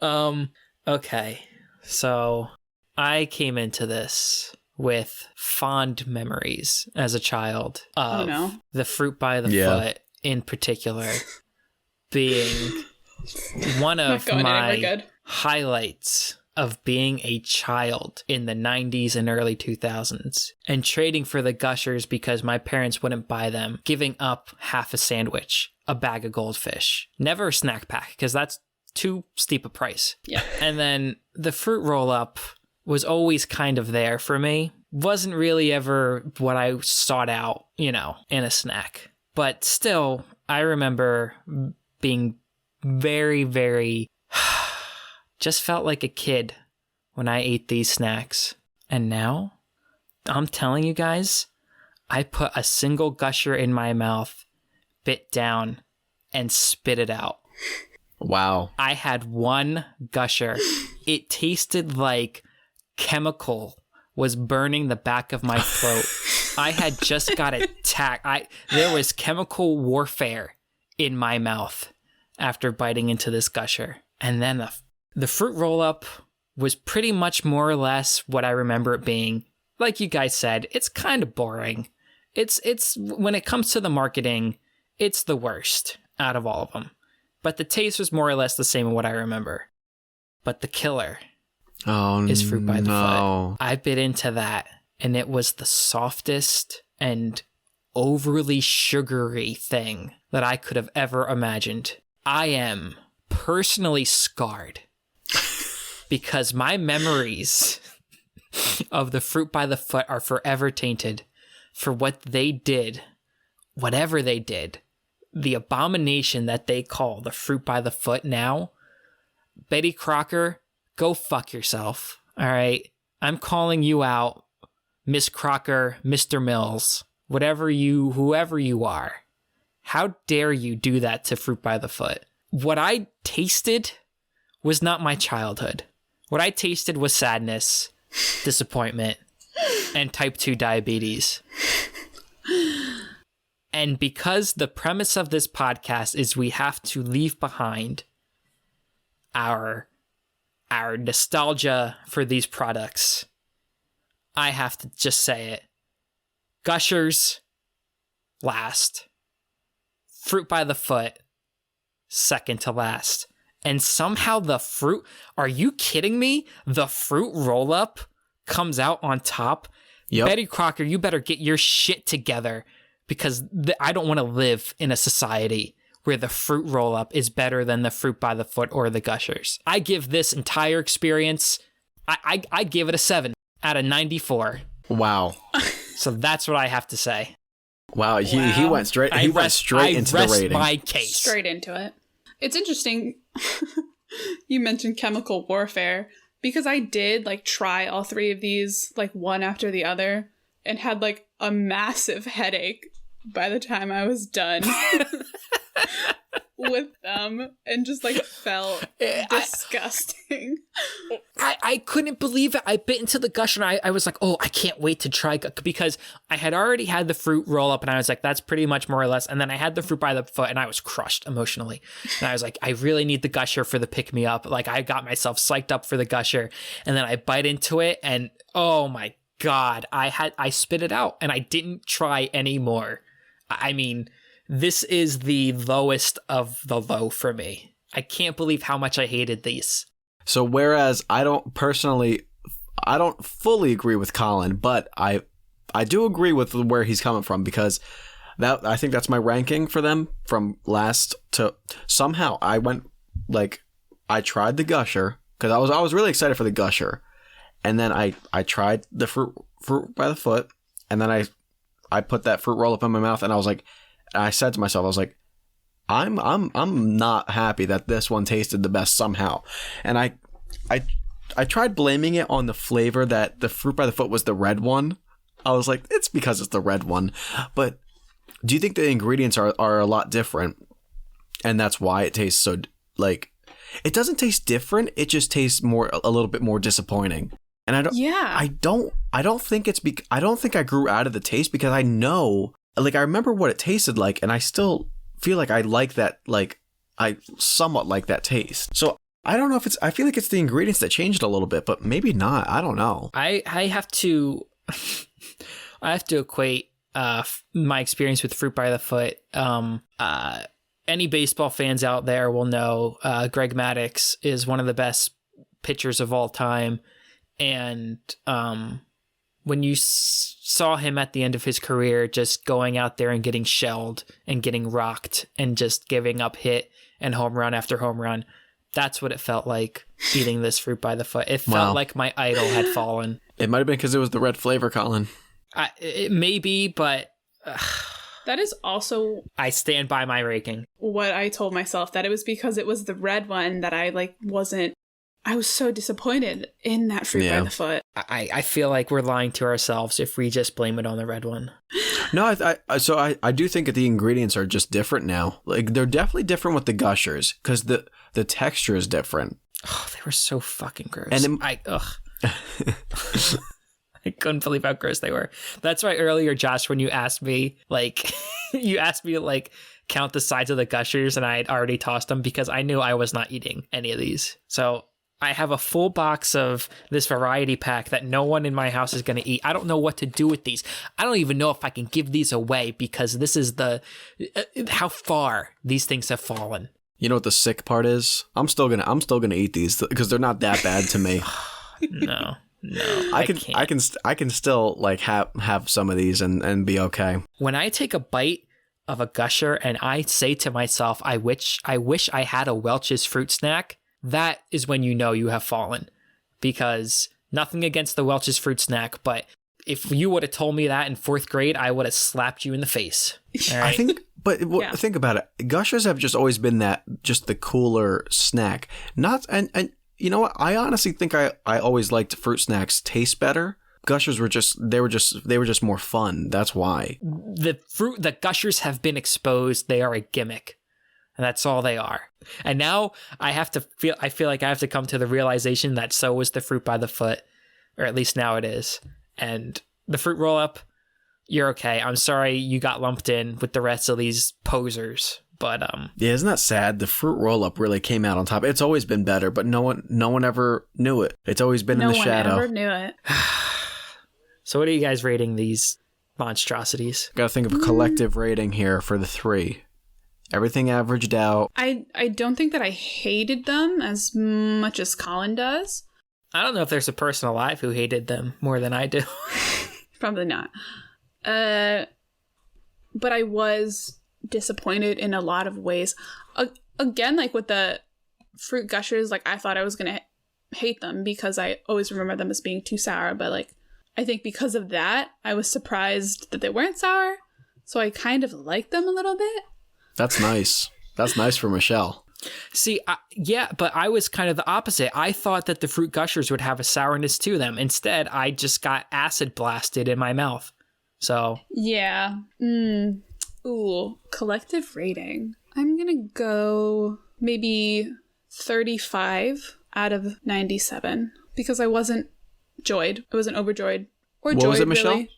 Okay, so I came into this with fond memories as a child of the fruit by the foot in particular being one of my highlights of being a child in the 90s and early 2000s and trading for the Gushers because my parents wouldn't buy them, giving up half a sandwich, a bag of goldfish, never a snack pack because that's too steep a price. Yeah. And then the fruit roll up was always kind of there for me. Wasn't really ever what I sought out, you know, in a snack. But still, I remember being very, very just felt like a kid when I ate these snacks. And now, I'm telling you guys, I put a single Gusher in my mouth, bit down, and spit it out. Wow. I had one Gusher. It tasted like chemical was burning the back of my throat. I had just got attacked. There was chemical warfare in my mouth after biting into this Gusher. And then the fruit roll-up was pretty much more or less what I remember it being. Like you guys said, it's kind of boring. It's when it comes to the marketing, it's the worst out of all of them. But the taste was more or less the same in what I remember. But the killer is fruit by the foot. I bit into that, and it was the softest and overly sugary thing that I could have ever imagined. I am personally scarred because my memories of the fruit by the foot are forever tainted for what they did, whatever they did, the abomination that they call the fruit by the foot now. Betty Crocker, go fuck yourself, all right? I'm calling you out, Miss Crocker, Mr. Mills, whoever you are. How dare you do that to fruit by the foot? What I tasted was not my childhood. What I tasted was sadness, disappointment, and type 2 diabetes. And because the premise of this podcast is we have to leave behind our nostalgia for these products, I have to just say it. Gushers last. Fruit by the foot second to last. And somehow the fruit, are you kidding me? The fruit roll-up comes out on top. Yep. Betty Crocker, you better get your shit together because I don't want to live in a society where the fruit roll-up is better than the fruit by the foot or the Gushers. I give this entire experience, I give it a 7 out of 94. Wow. So that's what I have to say. Wow, he went straight into the rating. My case. Straight into it. It's interesting you mentioned chemical warfare because I did like try all three of these like one after the other and had like a massive headache by the time I was done with them, and just like felt disgusting. I couldn't believe it. I bit into the Gusher and I was like, oh, I can't wait to try, because I had already had the fruit roll up and I was like, that's pretty much more or less. And then I had the fruit by the foot and I was crushed emotionally. And I was like, I really need the Gusher for the pick me up. Like, I got myself psyched up for the Gusher, and then I bite into it and oh my God, I spit it out and I didn't try anymore. I mean, this is the lowest of the low for me. I can't believe how much I hated these. So whereas I don't fully agree with Colin, but I do agree with where he's coming from, because that, I think that's my ranking for them from last to somehow I went like, I tried the Gusher because I was really excited for the Gusher, and then I tried the fruit by the foot, and then I put that fruit roll up in my mouth, and I said to myself, I was like, I'm not happy that this one tasted the best somehow. And I tried blaming it on the flavor, that the fruit by the foot was the red one. I was like, it's because it's the red one. But do you think the ingredients are a lot different, and that's why it tastes so, like, it doesn't taste different, it just tastes a little bit more disappointing. And I don't think I don't think I grew out of the taste, because I know, like, I remember what it tasted like, and I still feel like I like that, like, I somewhat like that taste. So I don't know if I feel like it's the ingredients that changed a little bit, but maybe not. I don't know. I have to equate my experience with fruit by the foot. Any baseball fans out there will know Greg Maddux is one of the best pitchers of all time. And when you saw him at the end of his career just going out there and getting shelled and getting rocked and just giving up hit and home run after home run, that's what it felt like eating this fruit by the foot. It felt like my idol had fallen. It might have been because it was the red flavor, Colin. It may be, but that is also, I stand by my ranking. What I told myself, that it was because it was the red one that I was so disappointed in that fruit by the foot. I feel like we're lying to ourselves if we just blame it on the red one. No, I do think that the ingredients are just different now. Like, they're definitely different with the Gushers, because the texture is different. Oh, they were so fucking gross. And I couldn't believe how gross they were. That's why earlier, Josh, when you asked me, like, count the sides of the Gushers, and I had already tossed them because I knew I was not eating any of these. So I have a full box of this variety pack that no one in my house is going to eat. I don't know what to do with these. I don't even know if I can give these away, because this is how far these things have fallen. You know what the sick part is? I'm still gonna eat these because they're not that bad to me. No, I can still like have some of these and be okay. When I take a bite of a Gusher and I say to myself, I wish I had a Welch's fruit snack, that is when you know you have fallen. Because nothing against the Welch's fruit snack, but if you would have told me that in 4th grade, I would have slapped you in the face. All right? I think, but think about it. Gushers have just always been just the cooler snack. Not, and you know what? I honestly think I always liked fruit snacks taste better. Gushers were just more fun. That's why. The Gushers have been exposed. They are a gimmick. And that's all they are. And now I feel like I have to come to the realization that so was the fruit by the foot, or at least now it is. And the fruit roll up, you're okay. I'm sorry you got lumped in with the rest of these posers. But yeah, isn't that sad? The fruit roll up really came out on top. It's always been better, but no one ever knew it. It's always been in the shadow. No one ever knew it. So what are you guys rating these monstrosities? Got to think of a collective rating here for the 3. Everything averaged out. I don't think that I hated them as much as Colin does. I don't know if there's a person alive who hated them more than I do. Probably not. But I was disappointed in a lot of ways. Again, like with the fruit Gushers, like I thought I was going to hate them because I always remember them as being too sour. But like, I think because of that, I was surprised that they weren't sour. So I kind of liked them a little bit. That's nice. That's nice for Michelle. See, yeah, but I was kind of the opposite. I thought that the fruit Gushers would have a sourness to them. Instead, I just got acid blasted in my mouth. So Yeah. Ooh, collective rating. I'm gonna go maybe 35 out of 97 because I wasn't joyed. I wasn't overjoyed or What joyed. was it, Michelle? Really.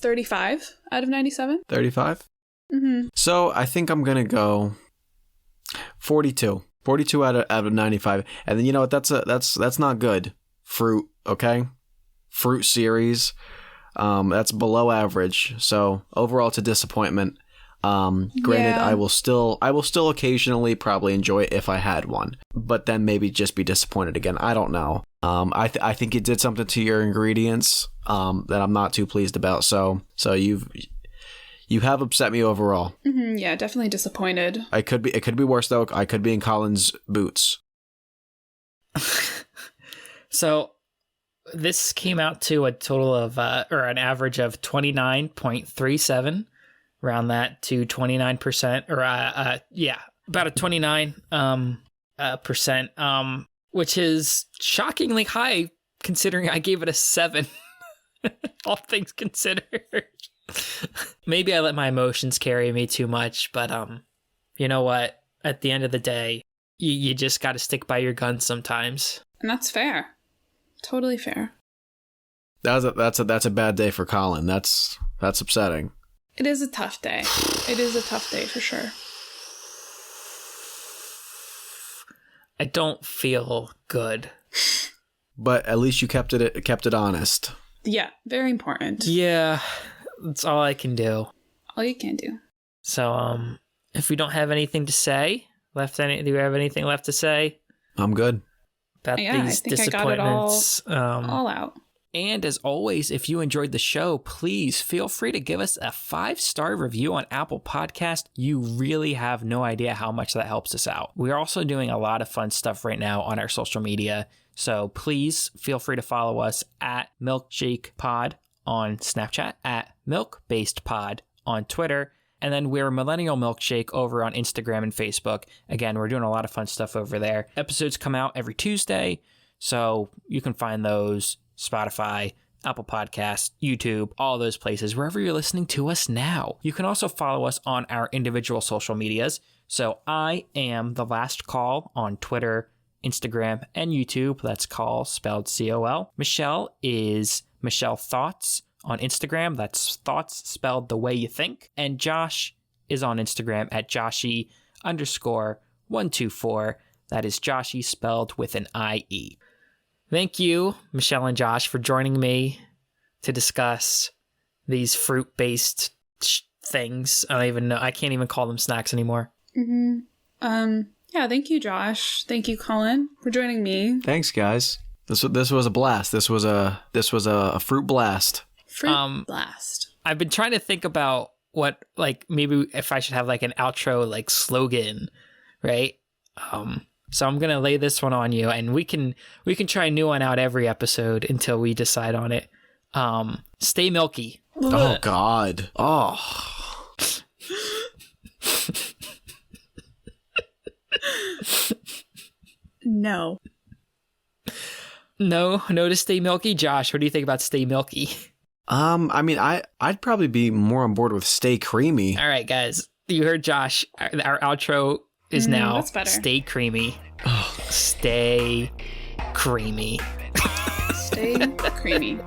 35 out of 97. 35? Mm-hmm. So I think I'm going to go 42. 42 out of 95. And then you know what? That's not good. Fruit, okay? Fruit series. That's below average. So overall it's a disappointment. Granted, Yeah. I will still occasionally probably enjoy it if I had one, but then maybe just be disappointed again. I don't know. I think it did something to your ingredients that I'm not too pleased about. So you have upset me overall. Mm-hmm, yeah, definitely disappointed. It could be worse though. I could be in Colin's boots. So this came out to a total of, or an average of 29.37, around that to 29%, or about a 29 percent, which is shockingly high considering I gave it a 7. All things considered. Maybe I let my emotions carry me too much, but you know what? At the end of the day, you just got to stick by your guns sometimes. And that's fair. Totally fair. That's a bad day for Colin. That's upsetting. It is a tough day. It is a tough day for sure. I don't feel good. But at least you kept it honest. Yeah, very important. Yeah, that's all I can do. All you can do. So, if we don't have anything to say, do we have anything left to say I'm good. about Yeah, these I think I got it disappointments? all out. And as always, if you enjoyed the show, please feel free to give us a 5-star review on Apple Podcast. You really have no idea how much that helps us out. We're also doing a lot of fun stuff right now on our social media. So please feel free to follow us at Milkshake Pod on Snapchat, at Milk-Based Pod on Twitter, and then we're Millennial Milkshake over on Instagram and Facebook. Again, we're doing a lot of fun stuff over there. Episodes come out every Tuesday, so you can find those Spotify, Apple Podcasts, YouTube, all those places, wherever you're listening to us now. You can also follow us on our individual social medias. So I am The Last Call on Twitter, Instagram, and YouTube. That's call spelled C-O-L. Michelle is Michelle Thoughts on Instagram. That's thoughts spelled the way you think. And Josh is on Instagram at Joshi_124. That is Joshi spelled with an I-E. Thank you, Michelle and Josh, for joining me to discuss these fruit-based things. I don't even know. I can't even call them snacks anymore. Mm-hmm. Yeah, thank you, Josh. Thank you, Colin, for joining me. Thanks, guys. This was a blast. This was a fruit blast. Fruit blast. I've been trying to think about what, like, maybe if I should have like an outro like slogan, right? So I'm gonna lay this one on you, and we can try a new one out every episode until we decide on it. Stay milky. Oh God. Oh. No. No to stay milky. Josh, what do you think about stay milky? I mean, I'd probably be more on board with stay creamy. All right, guys, you heard Josh. Our outro is now that's better. Stay creamy. Stay creamy. Stay creamy.